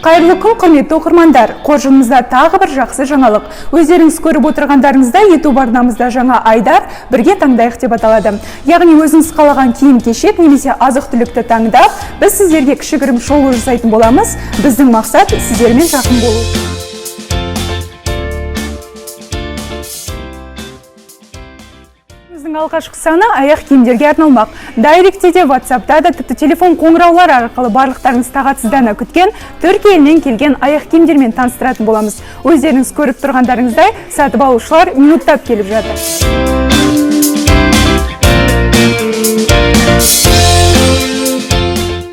Қайырлы күн, құрметті оқырмандар. Қоржынымызда тағы бір жақсы жаңалық. Өздеріңіз көріп отырғандарыңызда YouTube арнамызда жаңа айдар бірге таңдайық деп аталады. Яғни өзіңіз қалаған киім-кешек немесе азық-түлікті таңдап, біз сіздерге кішігірім шоу жасайтын боламыз. Біздің мақсат сіздермен жақын болу. Алғашқы саны аяқ киімдерге арналмақ. Дайректте де, WhatsApp'та да, тіпті телефон қоңыраулар арқылы барлықтарыңыз тағатсыздана күткен Түркия елінен келген аяқ киімдермен таныстыратын боламыз. Өздеріңіз көріп тұрғандарыңыздай, сатып алушылар минуттап келіп жатыр.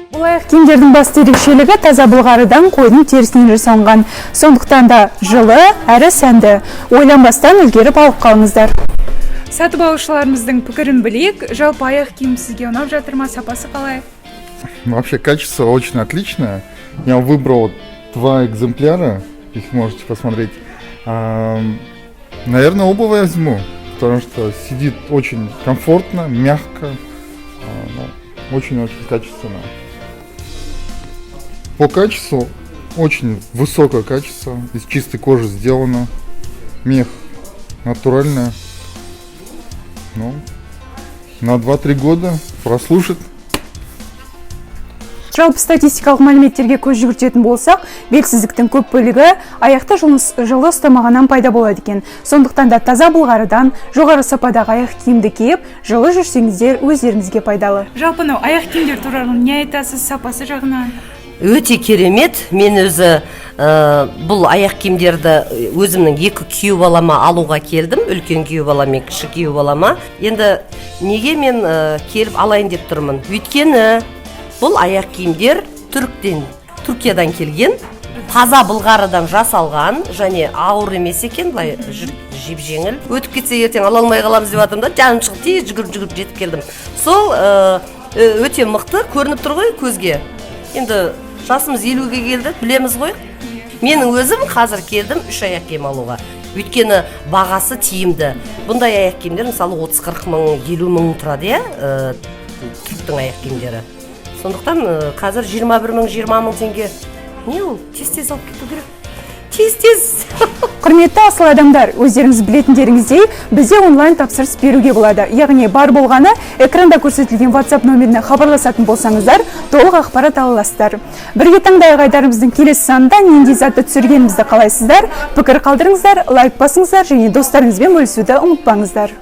Бұл аяқ киімдердің басты ерекшелігі таза былғарыдан қойдың терісінен жасалынған. Сондықтан да жылы әрі сәнді. Ойланбастан үлгеріп алып қалыңыздар. Сатып алушыларымыздың пікірін білейік. Жалпы аяқ киім сізге ұнап жатыр ма, сапасы қалай? Вообще качество очень отличное. Я выбрал два экземпляра, их можете посмотреть. Наверное, оба я возьму, потому что сидит очень комфортно, мягко, очень-очень качественно. По качеству очень высокое качество, из чистой кожи сделано, мех натуральный. Ну, на 2-3 года прослушать. Жалпы статистикалық мәліметтерге көз жүгіртетін болсақ, белсіздіктің көп бөлігі аяқта жылы ұстамағаннан пайда болады екен. Сондықтан да таза былғарыдан жоғары сападағы аяқ киімді киіп, жылы жүрсеңіздер өздеріңізге пайдалы. Жалпы аяқ киімдер туралы не айтасыз, сапасы жағынан? Өте керемет. Мен өзі бұл аяқ киімдерді өзімнің екі күйеу балама алуға келдім. Үлкен күйеу балам мен кіші күйеу балама. Енді неге мен келіп алайын деп тұрмын? Өйткені бұл аяқ киімдер Түркиядан келген, таза былғарыдан жасалған, және ауыр емес екен, былай жеп-жеңіл. Өтіп кетсе ертең ала алмай қаламыз деп жатырмын да, жаным шығып тез жүгіріп жетіп келдім. Сол өте мықты көрініп тұр ғой көзге. Енді жасымыз 50-ге келді, білеміз ғой. Менің өзім қазір келдім 3 аяқ киім алуға. Өйткені бағасы тиімді. Бұндай аяқ киімдер мысалы 30-40 мың, 50 мың тұрады, түріктің аяқ киімдері. Сондықтан қазір 21 мың, 20 мың теңге. Не ол? Тез-тез алып кету керек. Тез-тез. Құрметті асыл адамдар, өздеріңіз білетіндеріңіздей, бізде онлайн тапсырыс беруге болады. Яғни бар болғаны экранда көрсетілген WhatsApp нөміріне хабарласатын болсаңыздар, толық ақпарат ала аласыздар. Бірге таңдайық айдарымыздың келесі санында нендей затты түсіргенімізді қалайсыздар, пікір қалдырыңыздар, лайк басыңыздар және достарыңызбен бөлісуді ұмытпаңыздар.